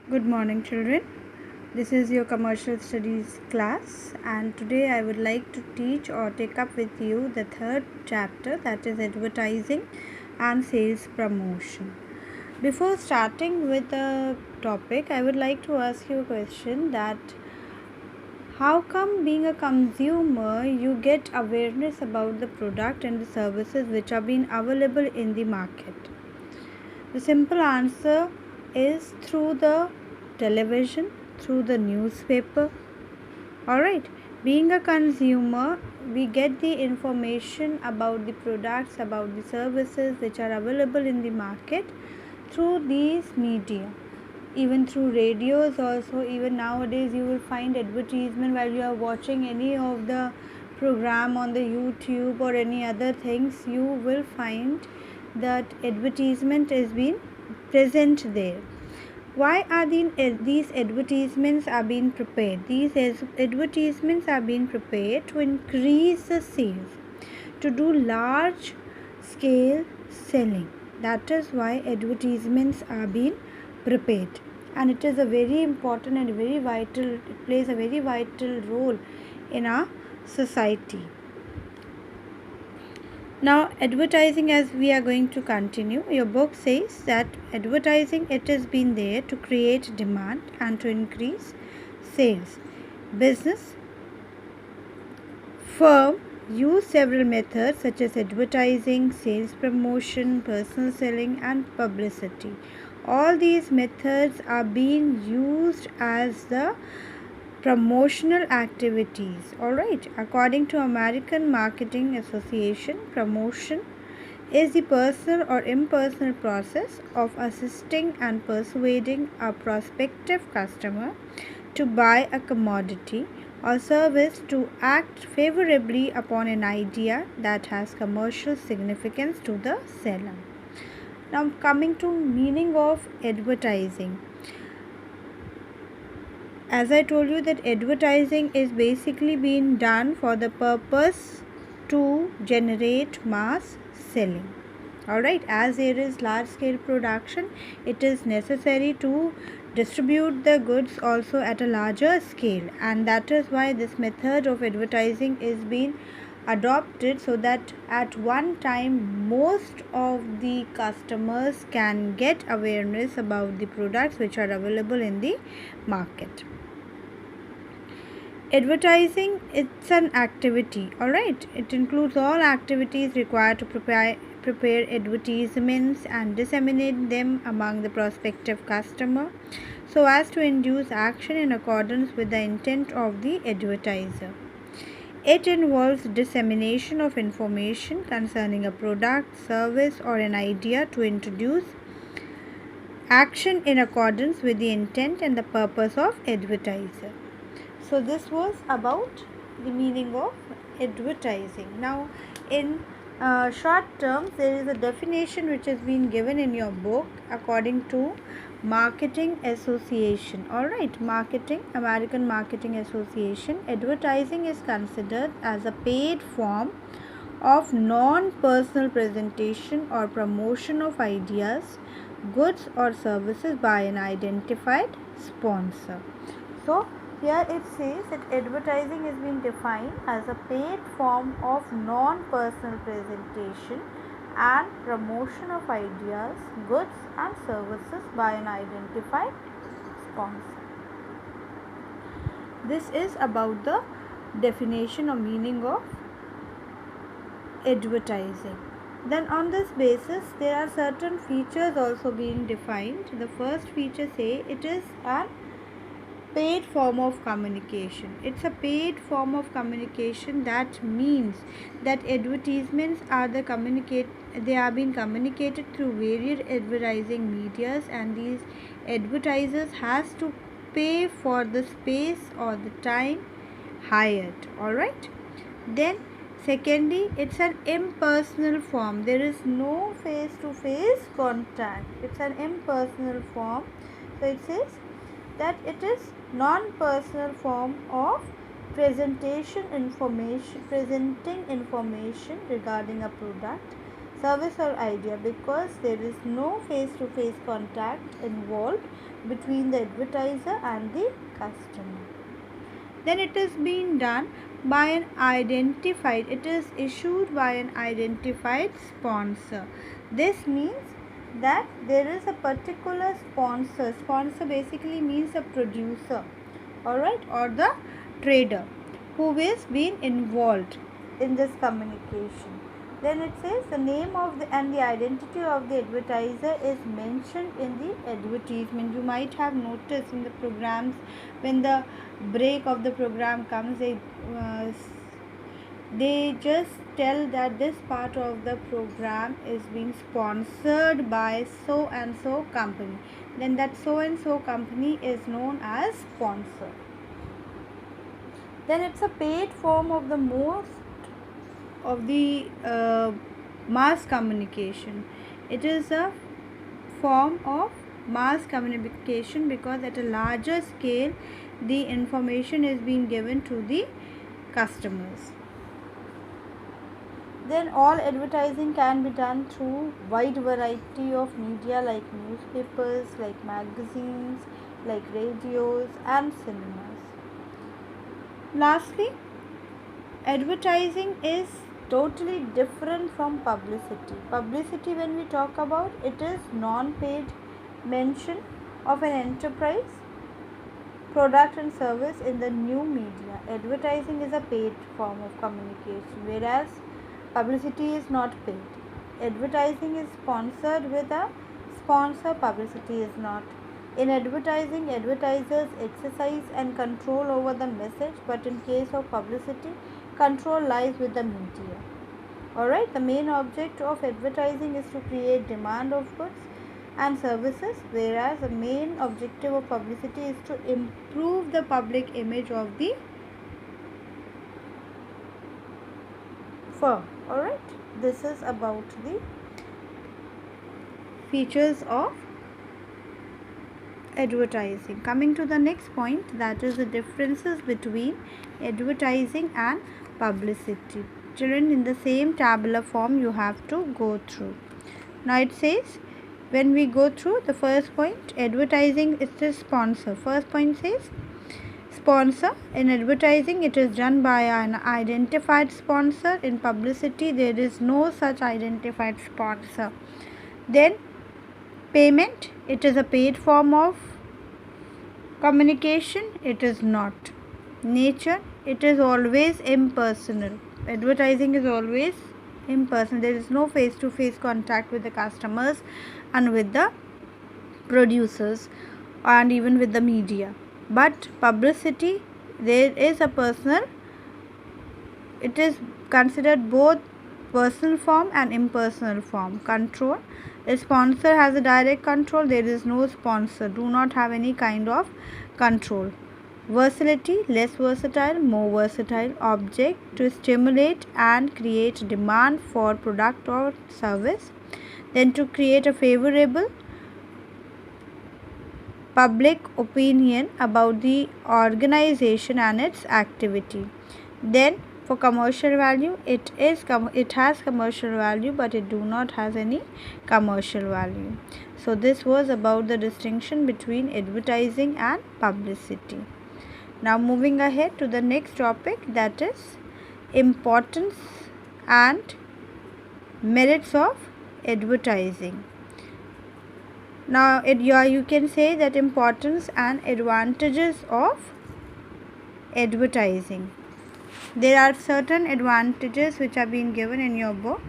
Good morning, children. This is your commercial studies class, and today I would like to teach or take up with you the third chapter, that is advertising and sales promotion. Before starting with the topic, I would like to ask you a question that how come being a consumer you get awareness about the product and the services which are being available in the market? The simple answer is through the television, through the newspaper. Alright, being a consumer, we get the information about the products, about the services which are available in the market through these media. Even through radios, also, even nowadays, you will find advertisement while you are watching any of the program on the YouTube or any other things. You will find that advertisement is being present there. Why are these advertisements are being prepared? These advertisements are being prepared to increase the sales, to do large scale selling. That is why advertisements are being prepared, and it is a very important and very vital, it plays a very vital role in our society. Now advertising, as we are going to continue, your book says that advertising, it has been there to create demand and to increase sales. Business firm use several methods such as advertising, sales promotion, personal selling and publicity. All these methods are being used as the promotional activities. Alright, according to American Marketing Association, promotion is the personal or impersonal process of assisting and persuading a prospective customer to buy a commodity or service, to act favorably upon an idea that has commercial significance to the seller. Now coming to meaning of advertising. As I told you that advertising is basically being done for the purpose to generate mass selling. Alright, as there is large scale production, it is necessary to distribute the goods also at a larger scale, and that is why this method of advertising is being adopted, so that at one time most of the customers can get awareness about the products which are available in the market. Advertising, it's an activity. Alright, it includes all activities required to prepare advertisements and disseminate them among the prospective customer so as to induce action in accordance with the intent of the advertiser. It involves dissemination of information concerning a product, service or an idea to introduce action in accordance with the intent and the purpose of advertiser. So this was about the meaning of advertising. Now in short terms, there is a definition which has been given in your book according to Marketing Association. Alright, American Marketing Association. Advertising is considered as a paid form of non-personal presentation or promotion of ideas, goods or services by an identified sponsor. So here it says that advertising is being defined as a paid form of non-personal presentation and promotion of ideas, goods and services by an identified sponsor. This is about the definition or meaning of advertising. Then on this basis, there are certain features also being defined. The first feature say it is an paid form of communication. It's a paid form of communication. That means that advertisements are they are being communicated through various advertising medias, and these advertisers has to pay for the space or the time hired. Alright, then secondly, it's an impersonal form. There is no face to face contact. It's an impersonal form. So it says that it is non-personal form of presenting information regarding a product, service or idea, because there is no face-to-face contact involved between the advertiser and the customer. Then it is being done by an identified, it is issued by an identified sponsor. This means that there is a particular sponsor basically means a producer, alright, or the trader who is being involved in this communication. Then it says the name of the and the identity of the advertiser is mentioned in the advertisement. You might have noticed in the programs, when the break of the program comes, they just tell that this part of the program is being sponsored by so and so company. Then that so and so company is known as sponsor. Then it's a paid form of the most of the mass communication. It is a form of mass communication because at a larger scale the information is being given to the customers. Then all advertising can be done through wide variety of media like newspapers, like magazines, like radios and cinemas. Lastly, advertising is totally different from publicity. Publicity, when we talk about, it is non-paid mention of an enterprise, product and service in the new media. Advertising is a paid form of communication, whereas publicity is not paid. Advertising is sponsored with a sponsor, publicity is not. In advertising, advertisers exercise and control over the message, but in case of publicity, control lies with the media. Alright, the main object of advertising is to create demand of goods and services, whereas the main objective of publicity is to improve the public image of the firm. Alright, this is about the features of advertising. Coming to the next point, that is the differences between advertising and publicity. Children, in the same tabular form you have to go through. Now it says, when we go through the first point, advertising is the sponsor. First point says sponsor. In advertising, it is done by an identified sponsor. In publicity, there is no such identified sponsor. Then payment, it is a paid form of communication. It is not. Nature, it is always impersonal. Advertising is always impersonal. There is no face-to-face contact with the customers and with the producers and even with the media. But publicity, there is a personal, it is considered both personal form and impersonal form. Control, a sponsor has a direct control, there is no sponsor, do not have any kind of control. Versatility, less versatile, more versatile. Object, to stimulate and create demand for product or service. Then to create a favorable public opinion about the organization and its activity. Then for commercial value, it has commercial value, but it do not has any commercial value. So this was about the distinction between advertising and publicity. Now moving ahead to the next topic, that is importance and merits of advertising. Now you can say that importance and advantages of advertising. There are certain advantages which have been given in your book.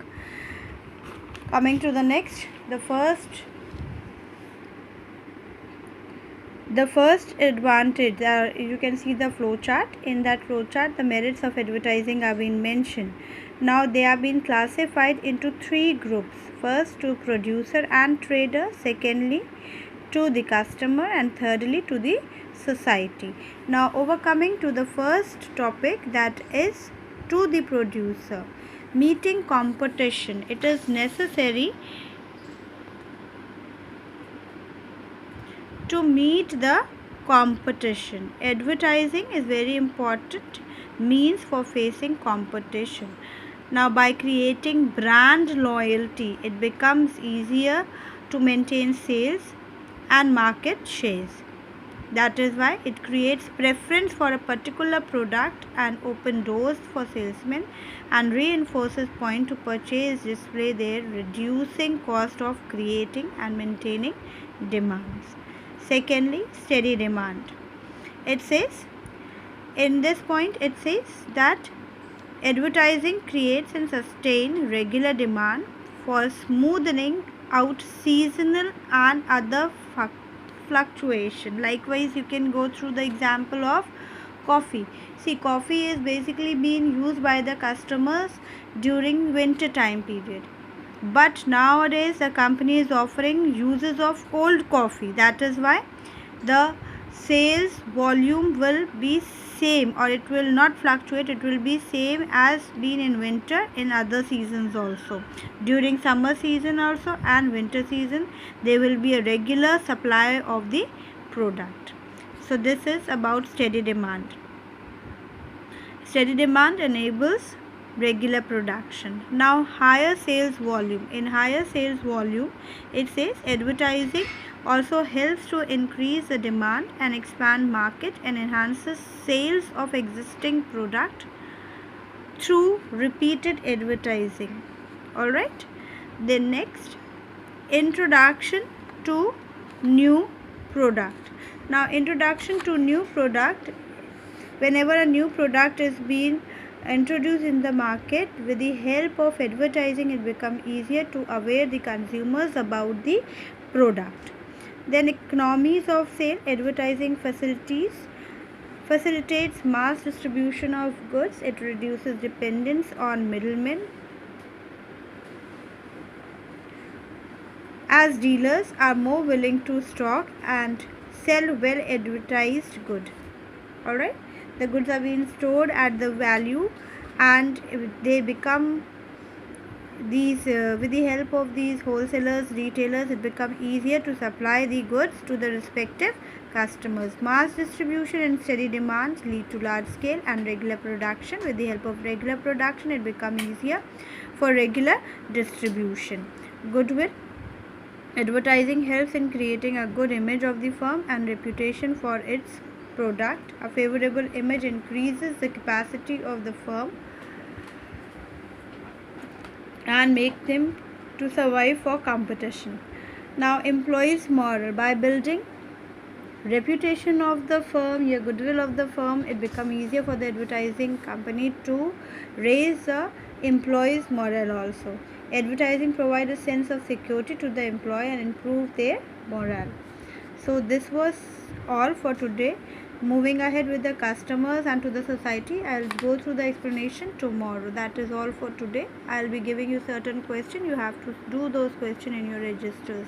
Coming to the next, the first advantage, you can see the flow chart. In that flow chart, the merits of advertising have been mentioned. Now they have been classified into three groups. First, to producer and trader. Secondly, to the customer, and thirdly, to the society. Now overcoming to the first topic, that is to the producer. Meeting competition, it is necessary to meet the competition. Advertising is very important means for facing competition. Now, by creating brand loyalty, it becomes easier to maintain sales and market shares. That is why it creates preference for a particular product and open doors for salesmen and reinforces point to purchase display there, reducing cost of creating and maintaining demands. Secondly, steady demand. It says, in this point it says that advertising creates and sustains regular demand for smoothing out seasonal and other fluctuation. Likewise, you can go through the example of coffee. See, coffee is basically being used by the customers during winter time period, but nowadays the company is offering uses of cold coffee. That is why the sales volume will be same, or it will not fluctuate, it will be same as been in winter in other seasons also. During summer season also and winter season there will be a regular supply of the product. So this is about steady demand. Steady demand enables regular production. Now, higher sales volume. In higher sales volume, it says advertising also helps to increase the demand and expand market and enhances sales of existing product through repeated advertising. All right. Then next, introduction to new product. Now, introduction to new product. Whenever a new product is being introduced in the market, with the help of advertising, it becomes easier to aware the consumers about the product. Then economies of scale. Advertising facilitates mass distribution of goods. It reduces dependence on middlemen, as dealers are more willing to stock and sell well advertised good. Alright, the goods are being stored at the value and they become these with the help of these wholesalers, retailers, it becomes easier to supply the goods to the respective customers. Mass distribution and steady demand lead to large scale and regular production. With the help of regular production, it becomes easier for regular distribution. Goodwill. Advertising helps in creating a good image of the firm and reputation for its product. A favorable image increases the capacity of the firm and make them to survive for competition. Now, employees' morale. By building reputation of the firm, your goodwill of the firm, it becomes easier for the advertising company to raise the employees' morale also. Advertising provides a sense of security to the employee and improve their morale. So this was all for today. Moving ahead with the customers and to the society, I'll go through the explanation tomorrow. That is all for today. I'll be giving you certain questions. You have to do those questions in your registers.